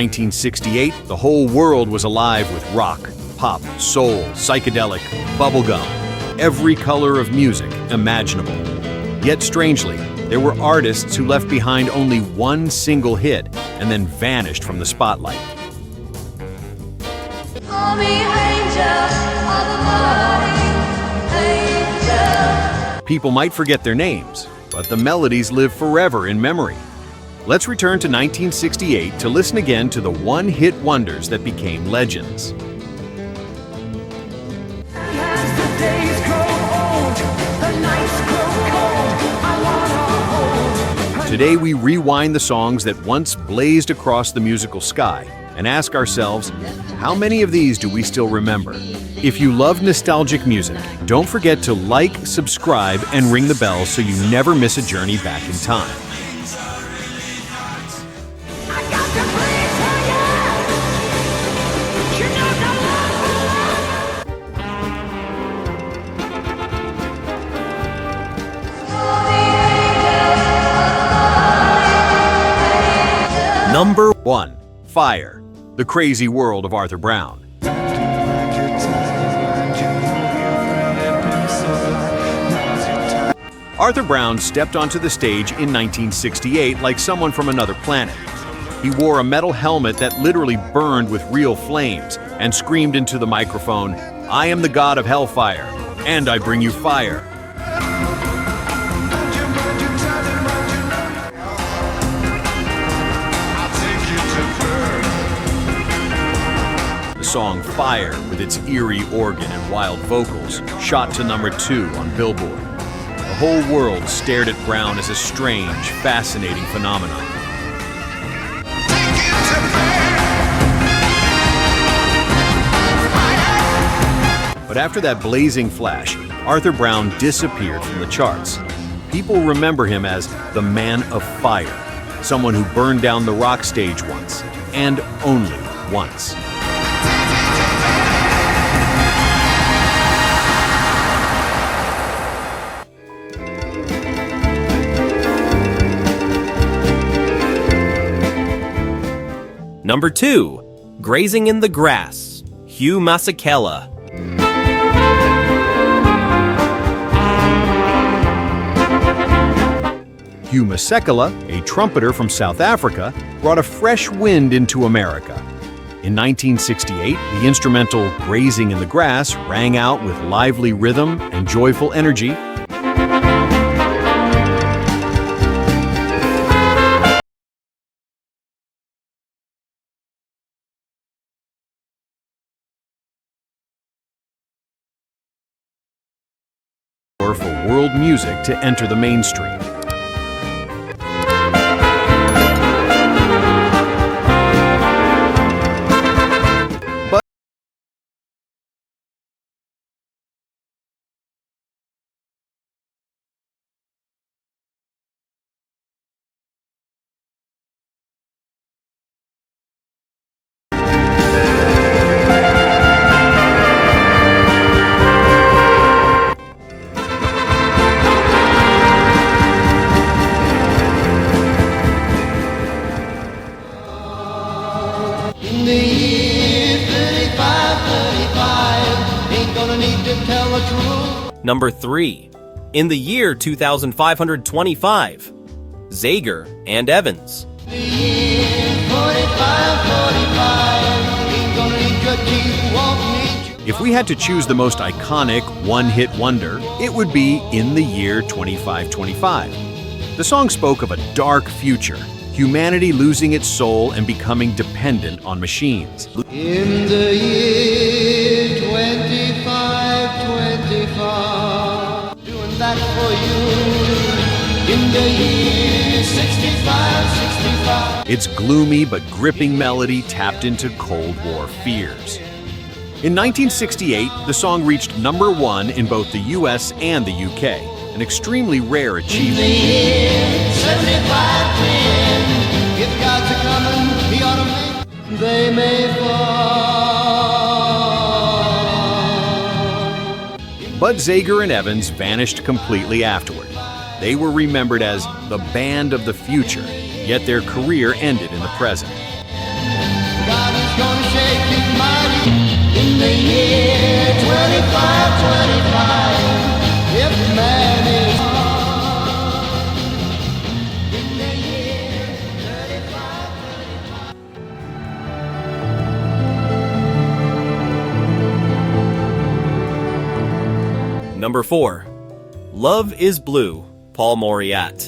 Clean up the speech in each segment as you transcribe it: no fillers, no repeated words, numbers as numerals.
1968, the whole world was alive with rock, pop, soul, psychedelic, bubblegum, every color of music imaginable. Yet strangely, there were artists who left behind only one single hit and then vanished from the spotlight. Call me angel of the morning, angel. People might forget their names, but the melodies live forever in memory. Let's return to 1968 to listen again to the one-hit wonders that became legends. As the days grow old, the nights grow cold, I wanna hold. Today we rewind the songs that once blazed across the musical sky and ask ourselves, how many of these do we still remember? If you love nostalgic music, don't forget to like, subscribe, and ring the bell so you never miss a journey back in time. I got to breathe for you. You know the Number 1. Fire, The Crazy World of Arthur Brown. Arthur Brown stepped onto the stage in 1968 like someone from another planet. He wore a metal helmet that literally burned with real flames and screamed into the microphone, "I am the god of hellfire, and I bring you fire." The song Fire, with its eerie organ and wild vocals, shot to number 2 on Billboard. The whole world stared at Brown as a strange, fascinating phenomenon. But after that blazing flash, Arthur Brown disappeared from the charts. People remember him as the Man of Fire, someone who burned down the rock stage once, and only once. Number 2. Grazing in the Grass, Hugh Masekela. Hugh Masekela, a trumpeter from South Africa, brought a fresh wind into America. In 1968, the instrumental Grazing in the Grass rang out with lively rhythm and joyful energy. For world music to enter the mainstream. In the year 35, ain't gonna need to tell the truth. Number 3. In the year 2525, Zager and Evans. The year 45, ain't gonna need your teeth, won't need you. If we had to choose the most iconic one-hit wonder, it would be In the Year 2525. The song spoke of a dark future, humanity losing its soul and becoming dependent on machines. In the year 25, doing that for you. In the year 65. Its gloomy but gripping melody tapped into Cold War fears. In 1968, the song reached number 1 in both the US and the UK, an extremely rare In the achievement. year 75, if God's a coming, he ought to make. They may fall. But Zager and Evans vanished completely afterward. They were remembered as the band of the future, yet their career ended in the present. Number 4. Love is Blue, Paul Mauriat.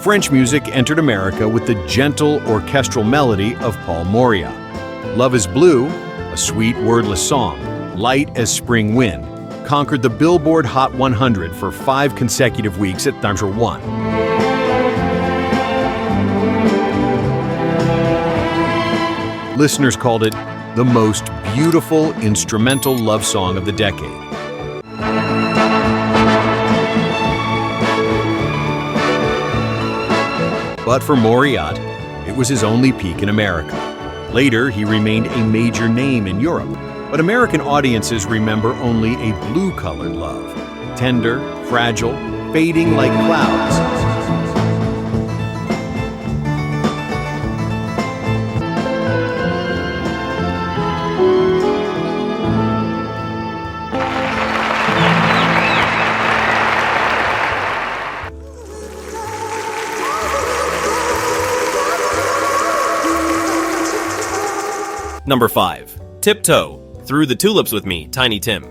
French music entered America with the gentle orchestral melody of Paul Mauriat. Love is Blue, a sweet wordless song, light as spring wind, conquered the Billboard Hot 100 for 5 consecutive weeks at number 1. Listeners called it the most beautiful instrumental love song of the decade. But for Mauriat, it was his only peak in America. Later, he remained a major name in Europe, but American audiences remember only a blue-colored love, tender, fragile, fading like clouds. Number 5. Tiptoe, Through the Tulips with Me, Tiny Tim.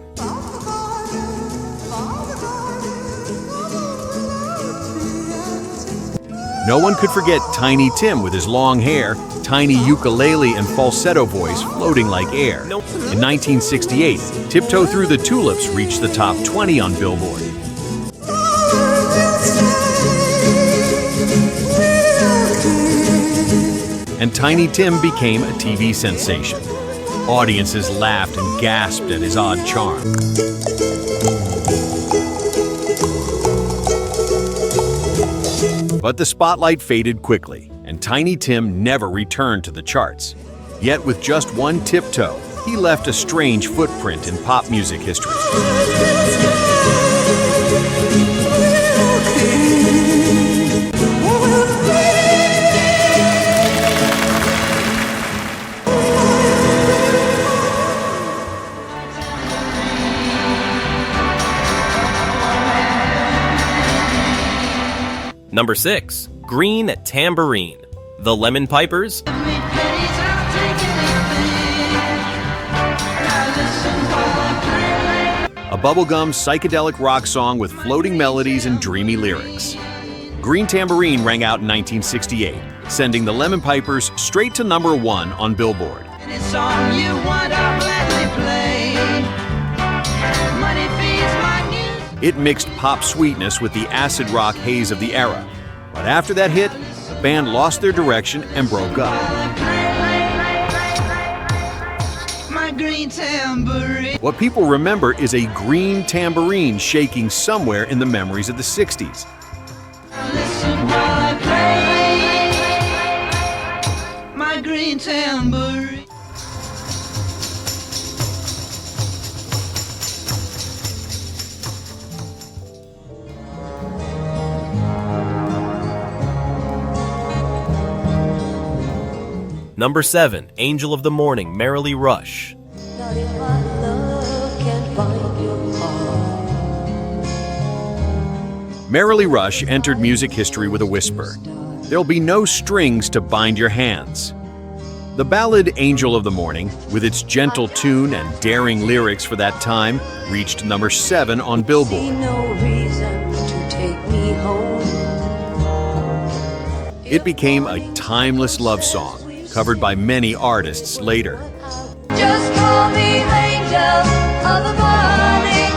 No one could forget Tiny Tim with his long hair, tiny ukulele and falsetto voice floating like air. In 1968, Tiptoe Through the Tulips reached the top 20 on Billboard. And Tiny Tim became a TV sensation. Audiences laughed and gasped at his odd charm. But the spotlight faded quickly, and Tiny Tim never returned to the charts. Yet with just one tiptoe, he left a strange footprint in pop music history. Number 6. Green Tambourine, The Lemon Pipers. A bubblegum psychedelic rock song with floating melodies and dreamy lyrics. Green Tambourine rang out in 1968, sending the Lemon Pipers straight to number 1 on Billboard. It mixed pop sweetness with the acid rock haze of the era. But after that hit, the band lost their direction and broke up. What people remember is a green tambourine shaking somewhere in the memories of the 60s. My green tambourine. Number 7. Angel of the Morning, Merrily Rush. Not if my love can't find your heart. Merrily Rush entered music history with a whisper. There'll be no strings to bind your hands. The ballad Angel of the Morning, with its gentle tune and daring lyrics for that time, reached number 7 on Billboard. See no reason to take me home. It became a timeless love song, covered by many artists later. Just call me angel of the morning,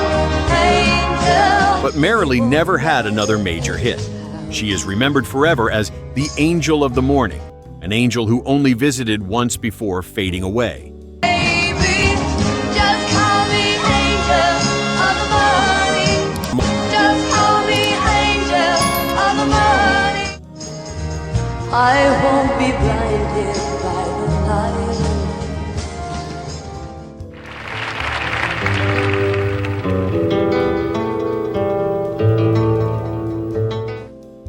angel. But Merrily never had another major hit. She is remembered forever as the Angel of the Morning, an angel who only visited once before fading away. Baby, just call me angel of the morning. Just call me angel of the morning. I won't be blinded by the light.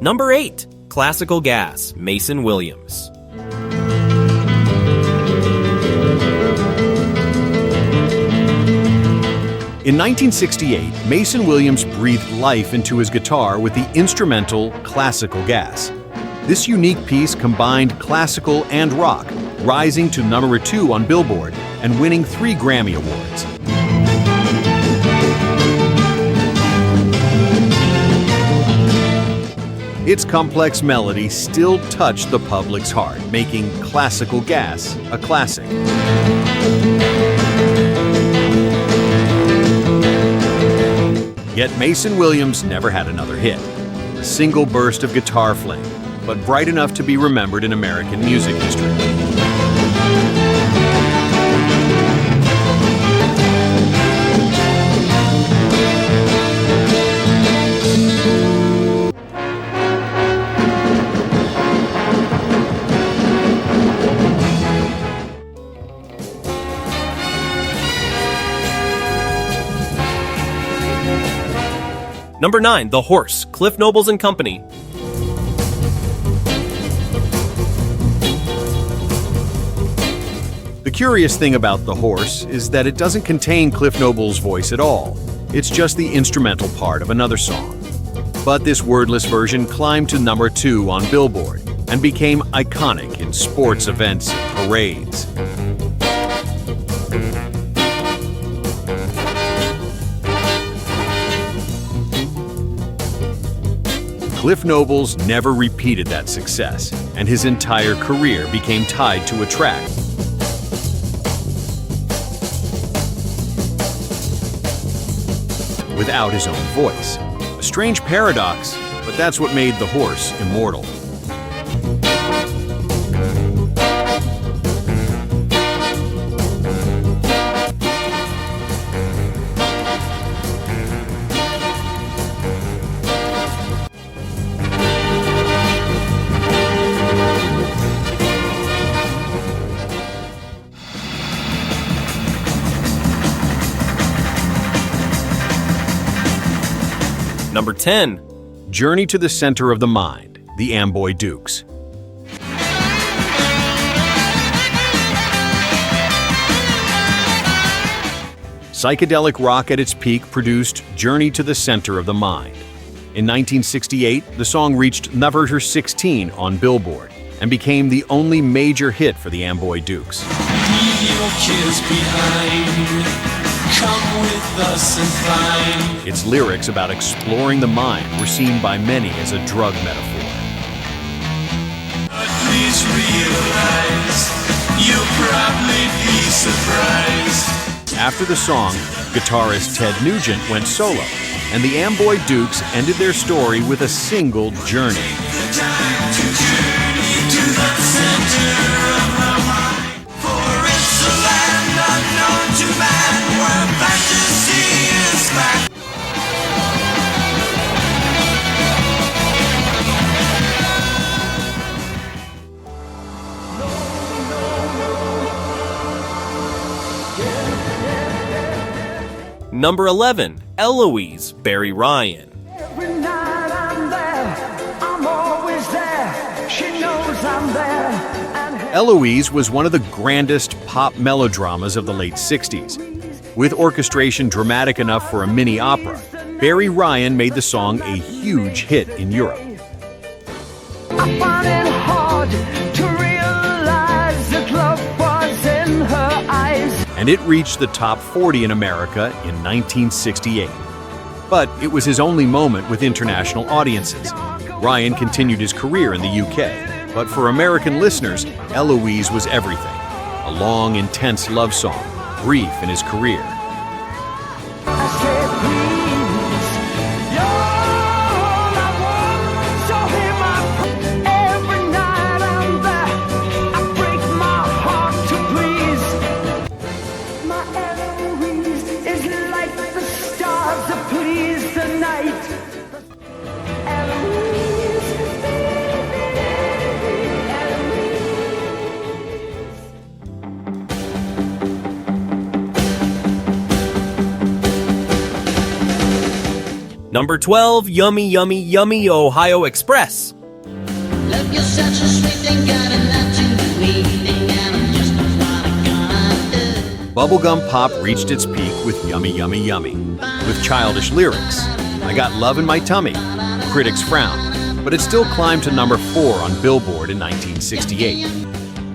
Number 8. Classical Gas, Mason Williams. In 1968, Mason Williams breathed life into his guitar with the instrumental Classical Gas. This unique piece combined classical and rock, rising to number 2 on Billboard and winning 3 Grammy Awards. Its complex melody still touched the public's heart, making Classical Gas a classic. Yet Mason Williams never had another hit. A single burst of guitar flame, but bright enough to be remembered in American music history. Number 9, The Horse, Cliff Nobles and Company. The curious thing about The Horse is that it doesn't contain Cliff Noble's voice at all. It's just the instrumental part of another song. But this wordless version climbed to number 2 on Billboard and became iconic in sports events and parades. Cliff Nobles never repeated that success, and his entire career became tied to a track. Without his own voice. A strange paradox, but that's what made The Horse immortal. Number 10. Journey to the Center of the Mind, the Amboy Dukes. Psychedelic rock at its peak produced Journey to the Center of the Mind. In 1968, the song reached number 16 on Billboard and became the only major hit for the Amboy Dukes. Leave your kids behind. Come with us and find. Its lyrics about exploring the mind were seen by many as a drug metaphor. But please realize, you'll probably be surprised. After the song, guitarist Ted Nugent went solo, and the Amboy Dukes ended their story with a single journey. The time to journey to the center of the mind. For it's a land unknown to man, where fantasy is back. Number 11, Eloise, Barry Ryan. Every night I'm there, I'm always there. She knows I'm there. And Eloise was one of the grandest pop melodramas of the late 60s. With orchestration dramatic enough for a mini opera, Barry Ryan made the song a huge hit in Europe. I find it hard to realize that love was in her eyes. And it reached the top 40 in America in 1968. But it was his only moment with international audiences. Ryan continued his career in the UK, but for American listeners, Eloise was everything. A long, intense love song, brief in his career. I said, please, you're all I want, so hear my prayer. Every night I'm there, I break my heart to please. My Eloise is like the stars that please the night. Eloise, Number 12, Yummy Yummy Yummy Ohio Express. Love yourself so sweet, ain't got a lot to believe, ain't got just what I'm gonna do. Bubblegum pop reached its peak with Yummy Yummy Yummy, with childish lyrics. I got love in my tummy. Critics frowned, but it still climbed to number 4 on Billboard in 1968.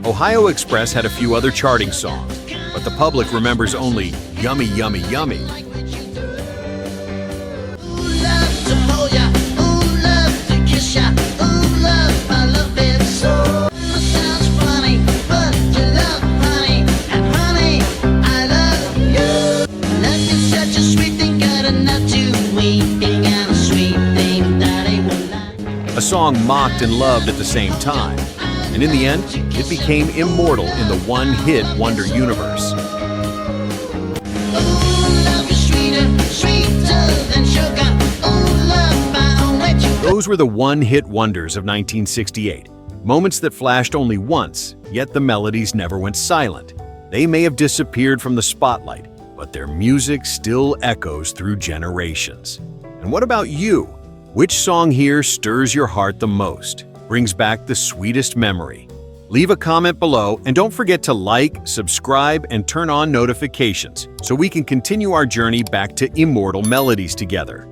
Ohio Express had a few other charting songs, but the public remembers only Yummy Yummy Yummy. A song mocked and loved at the same time, and in the end, it became immortal in the one-hit wonder universe. Those were the one-hit wonders of 1968, moments that flashed only once, yet the melodies never went silent. They may have disappeared from the spotlight, but their music still echoes through generations. And what about you? Which song here stirs your heart the most, brings back the sweetest memory? Leave a comment below, and don't forget to like, subscribe, and turn on notifications so we can continue our journey back to immortal melodies together.